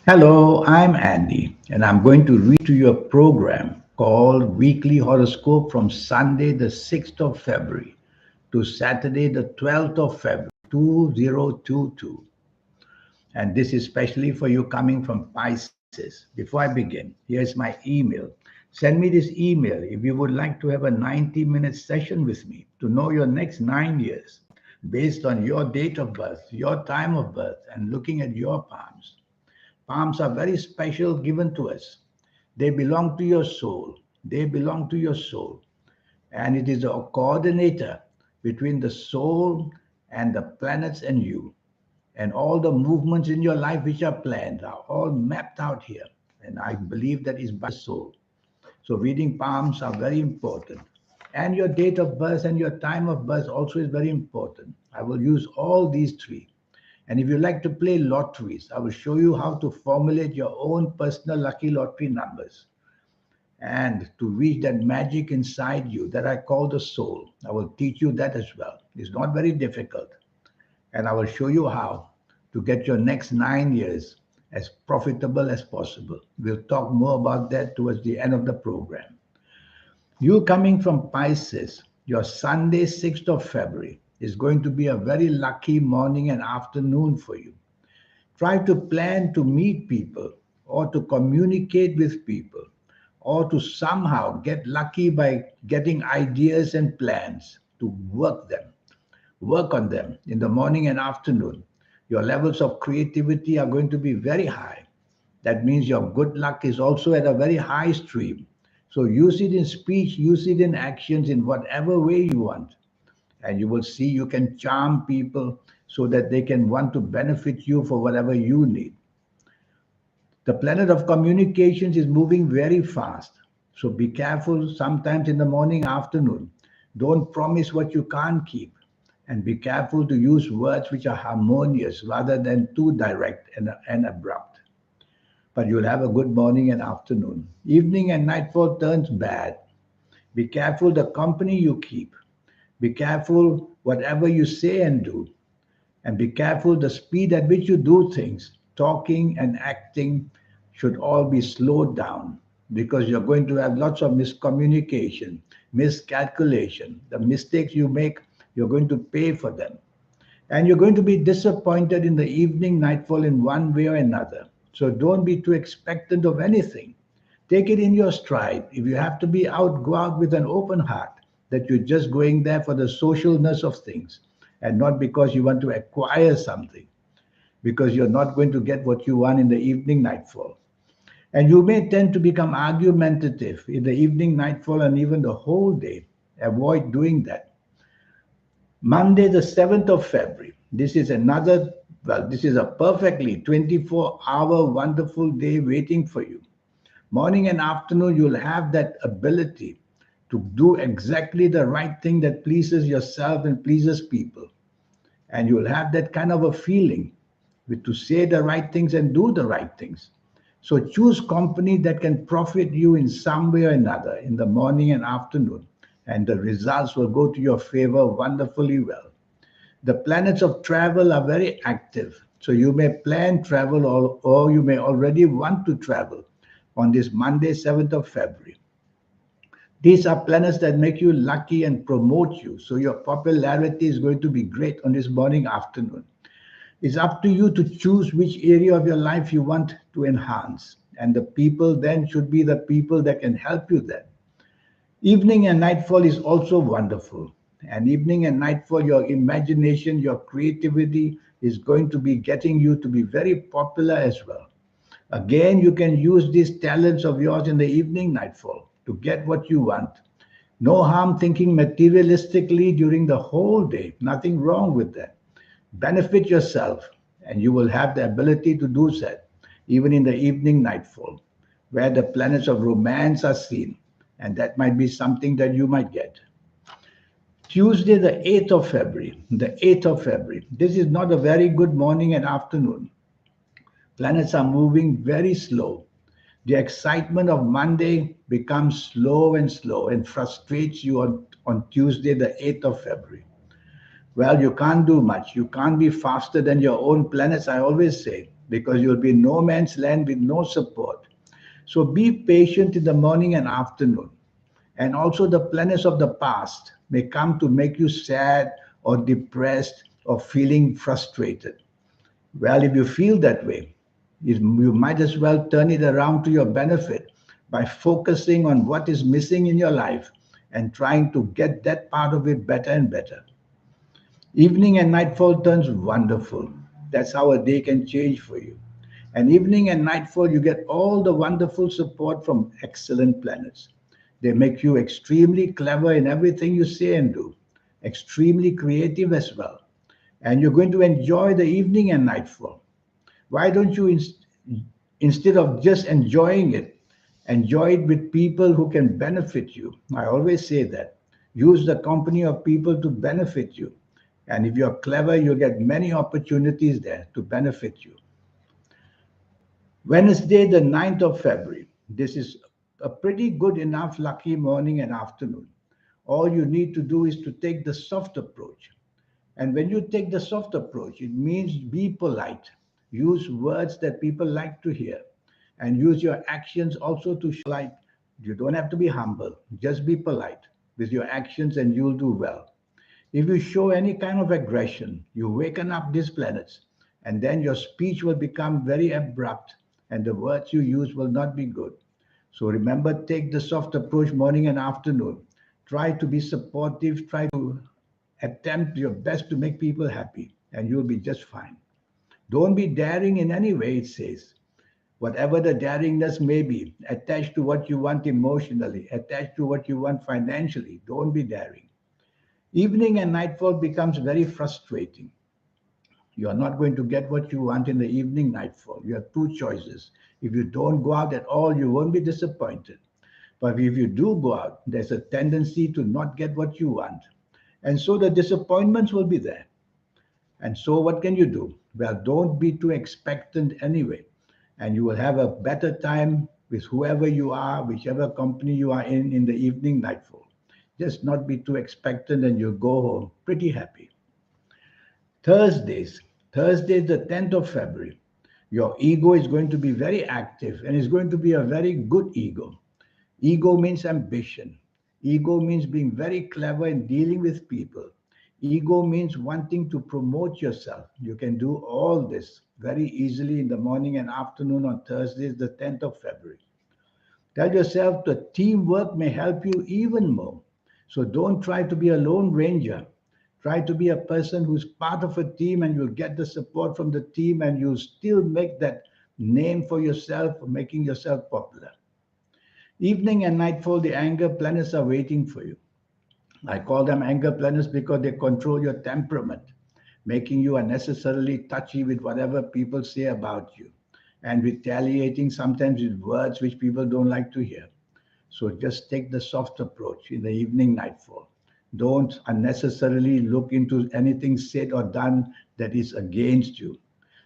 Hello, I'm Andy, and I'm going to read to you a program called Weekly Horoscope from Sunday, the 6th of February to Saturday, the 12th of February, 2022. And this is especially for you coming from Pisces. Before I begin, here's my email. Send me this email if you would like to have a 90-minute session with me to know your next 9 years based on your date of birth, your time of birth, and looking at your palms. Palms are very special given to us. They belong to your soul. They belong to your soul. And it is a coordinator between the soul and the planets and you. And all the movements in your life which are planned are all mapped out here. And I believe that is by soul. So reading palms are very important. And your date of birth and your time of birth also is very important. I will use all these three. And if you like to play lotteries, I will show you how to formulate your own personal lucky lottery numbers. And to reach that magic inside you that I call the soul, I will teach you that as well. It's not very difficult. And I will show you how to get your next 9 years as profitable as possible. We'll talk more about that towards the end of the program. You coming from Pisces, your Sunday, 6th of February, is going to be a very lucky morning and afternoon for you. Try to plan to meet people or to communicate with people or to somehow get lucky by getting ideas and plans to work on them in the morning and afternoon. Your levels of creativity are going to be very high. That means your good luck is also at a very high stream. So use it in speech, use it in actions, in whatever way you want. And you will see you can charm people so that they can want to benefit you for whatever you need. The planet of communications is moving very fast. So be careful sometimes in the morning, afternoon. Don't promise what you can't keep. And be careful to use words which are harmonious rather than too direct and abrupt. But you'll have a good morning and afternoon. Evening and nightfall turns bad. Be careful the company you keep. Be careful whatever you say and do. And be careful the speed at which you do things. Talking and acting should all be slowed down because you're going to have lots of miscommunication, miscalculation. The mistakes you make, you're going to pay for them. And you're going to be disappointed in the evening, nightfall in one way or another. So don't be too expectant of anything. Take it in your stride. If you have to be out, go out with an open heart that you're just going there for the socialness of things and not because you want to acquire something, because you're not going to get what you want in the evening, nightfall. And you may tend to become argumentative in the evening, nightfall, and even the whole day. Avoid doing that. Monday, the 7th of February. This is a perfectly 24-hour wonderful day waiting for you. Morning and afternoon, you'll have that ability to do exactly the right thing that pleases yourself and pleases people. And you'll have that kind of a feeling to say the right things and do the right things. So choose company that can profit you in some way or another in the morning and afternoon, and the results will go to your favor wonderfully well. The planets of travel are very active. So you may plan travel or you may already want to travel on this Monday, 7th of February. These are planets that make you lucky and promote you. So your popularity is going to be great on this morning, afternoon. It's up to you to choose which area of your life you want to enhance. And the people then should be the people that can help you there. Evening and nightfall is also wonderful. And evening and nightfall, your imagination, your creativity is going to be getting you to be very popular as well. Again, you can use these talents of yours in the evening, nightfall to get what you want. No harm thinking materialistically during the whole day. Nothing wrong with that. Benefit yourself, and you will have the ability to do that, even in the evening, nightfall, where the planets of romance are seen. And that might be something that you might get. Tuesday, the 8th of February. The 8th of February. This is not a very good morning and afternoon. Planets are moving very slow. The excitement of Monday becomes slow and slow and frustrates you on Tuesday, the 8th of February. Well, you can't do much. You can't be faster than your own planets, I always say. because you'll be in no man's land with no support. So be patient in the morning and afternoon. And also, the planets of the past may come to make you sad or depressed or feeling frustrated. Well, if you feel that way, you might as well turn it around to your benefit by focusing on what is missing in your life and trying to get that part of it better and better. Evening and nightfall turns wonderful. That's how a day can change for you. And evening and nightfall, you get all the wonderful support from excellent planets. They make you extremely clever in everything you say and do, extremely creative as well. And you're going to enjoy the evening and nightfall. Why don't you, instead of just enjoying it, enjoy it with people who can benefit you? I always say that. Use the company of people to benefit you. And if you're clever, you'll get many opportunities there to benefit you. Wednesday, the 9th of February. This is a pretty good enough lucky morning and afternoon. All you need to do is to take the soft approach. And when you take the soft approach, it means be polite. Use words that people like to hear. And use your actions also to show polite. You don't have to be humble. Just be polite with your actions and you'll do well. If you show any kind of aggression, you waken up these planets, and then your speech will become very abrupt, and the words you use will not be good. So remember, take the soft approach morning and afternoon. Try to be supportive, try to attempt your best to make people happy, and you'll be just fine. Don't be daring in any way, it says. Whatever the daringness may be, attached to what you want emotionally, attached to what you want financially, don't be daring. Evening and nightfall becomes very frustrating. You are not going to get what you want in the evening nightfall. You have two choices. If you don't go out at all, you won't be disappointed. But if you do go out, there's a tendency to not get what you want. And so the disappointments will be there. And so what can you do? Well, don't be too expectant anyway. And you will have a better time with whoever you are, whichever company you are in the evening nightfall. Just not be too expectant and you'll go home pretty happy. Thursdays. Thursday, the 10th of February. Your ego is going to be very active and it's going to be a very good ego. Ego means ambition. Ego means being very clever in dealing with people. Ego means wanting to promote yourself. You can do all this very easily in the morning and afternoon on Thursdays, the 10th of February. Tell yourself that teamwork may help you even more. So don't try to be a lone ranger. Try to be a person who's part of a team and you'll get the support from the team and you'll still make that name for yourself, making yourself popular. Evening and nightfall, the anger planets are waiting for you. I call them anger planets because they control your temperament, making you unnecessarily touchy with whatever people say about you and retaliating sometimes with words which people don't like to hear. So just take the soft approach in the evening nightfall. Don't unnecessarily look into anything said or done that is against you.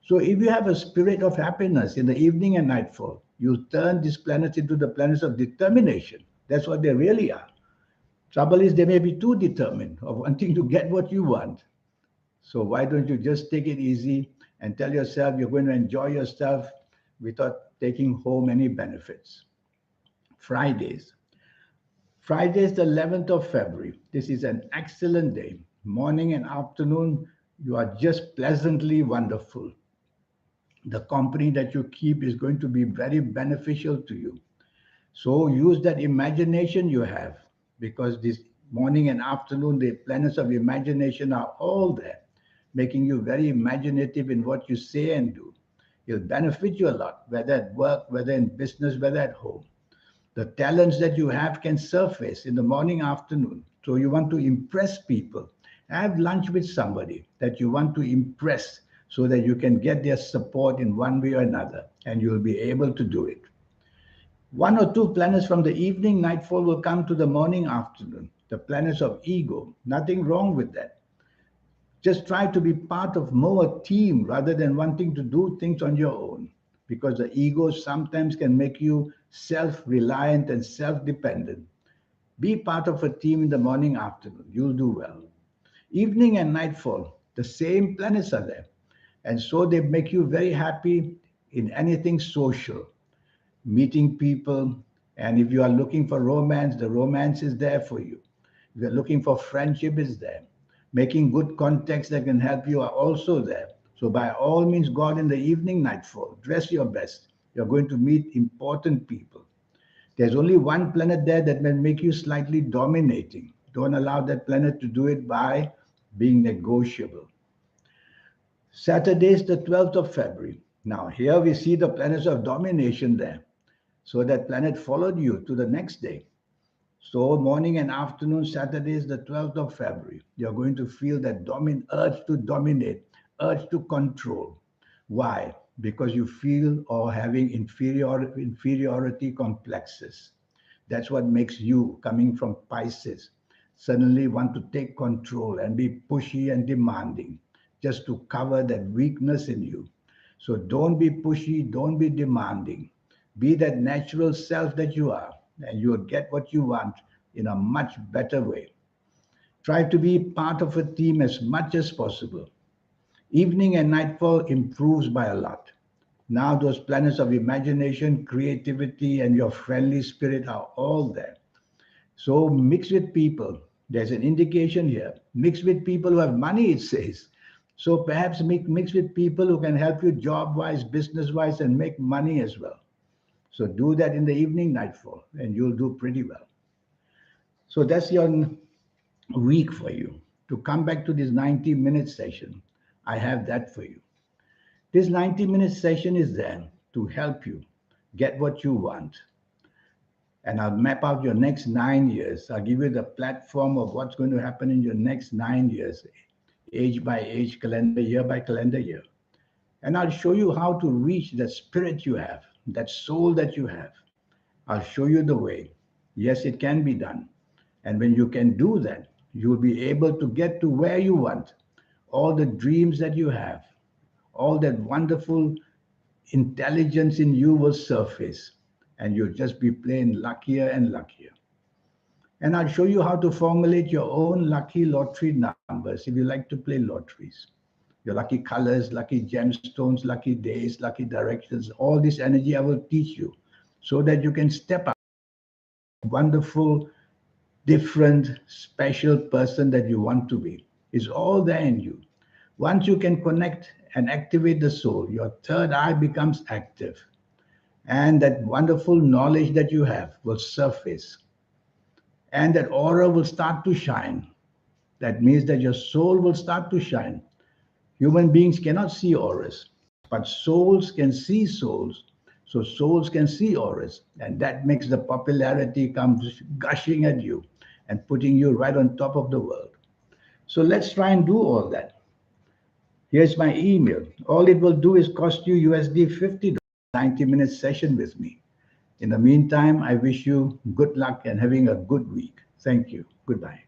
So if you have a spirit of happiness in the evening and nightfall, you turn these planets into the planets of determination. That's what they really are. Trouble is they may be too determined of wanting to get what you want. So why don't you just take it easy and tell yourself you're going to enjoy yourself without taking home any benefits. Fridays. Friday is the 11th of February. This is an excellent day. Morning and afternoon, you are just pleasantly wonderful. The company that you keep is going to be very beneficial to you. So use that imagination you have because this morning and afternoon, the planets of imagination are all there, making you very imaginative in what you say and do. It'll benefit you a lot, whether at work, whether in business, whether at home. The talents that you have can surface in the morning, afternoon. So you want to impress people. Have lunch with somebody that you want to impress so that you can get their support in one way or another, and you'll be able to do it. One or two planets from the evening nightfall will come to the morning afternoon, the planets of ego. Nothing wrong with that. Just try to be part of more team rather than wanting to do things on your own because the ego sometimes can make you self-reliant and self-dependent. Be part of a team in the morning afternoon. You'll do well. Evening and nightfall, the same planets are there. And so they make you very happy in anything social, meeting people. And if you are looking for romance, the romance is there for you. If you're looking for friendship, is there. Making good contacts that can help you are also there. So by all means, go out in the evening nightfall. Dress your best. You're going to meet important people. There's only one planet there that may make you slightly dominating. Don't allow that planet to do it by being negotiable. Saturday is the 12th of February. Now, here we see the planets of domination there. So that planet followed you to the next day. So morning and afternoon, Saturday is the 12th of February. You're going to feel that urge to dominate, urge to control. Why? Because you feel or having inferiority complexes. That's what makes you, coming from Pisces, suddenly want to take control and be pushy and demanding just to cover that weakness in you. So don't be pushy, don't be demanding. Be that natural self that you are, and you will get what you want in a much better way. Try to be part of a team as much as possible. Evening and nightfall improves by a lot. Now those planets of imagination, creativity, and your friendly spirit are all there. So mix with people. There's an indication here. Mix with people who have money, it says. So perhaps mix with people who can help you job-wise, business-wise, and make money as well. So do that in the evening nightfall, and you'll do pretty well. So that's your week for you. To come back to this 90-minute session, I have that for you. This 90-minute session is there to help you get what you want. And I'll map out your next 9 years. I'll give you the platform of what's going to happen in your next 9 years, age by age, calendar year by calendar year. And I'll show you how to reach that spirit you have, that soul that you have. I'll show you the way. Yes, it can be done. And when you can do that, you'll be able to get to where you want. All the dreams that you have, all that wonderful intelligence in you will surface. And you'll just be plain luckier and luckier. And I'll show you how to formulate your own lucky lottery numbers if you like to play lotteries. Your lucky colors, lucky gemstones, lucky days, lucky directions, all this energy I will teach you so that you can step up. Wonderful, different, special person that you want to be is all there in you. Once you can connect and activate the soul, your third eye becomes active. And that wonderful knowledge that you have will surface. And that aura will start to shine. That means that your soul will start to shine. Human beings cannot see auras, but souls can see souls. So souls can see auras, and that makes the popularity come gushing at you and putting you right on top of the world. So let's try and do all that. Here's my email. All it will do is cost you USD $50, 90-minute session with me. In the meantime, I wish you good luck and having a good week. Thank you. Goodbye.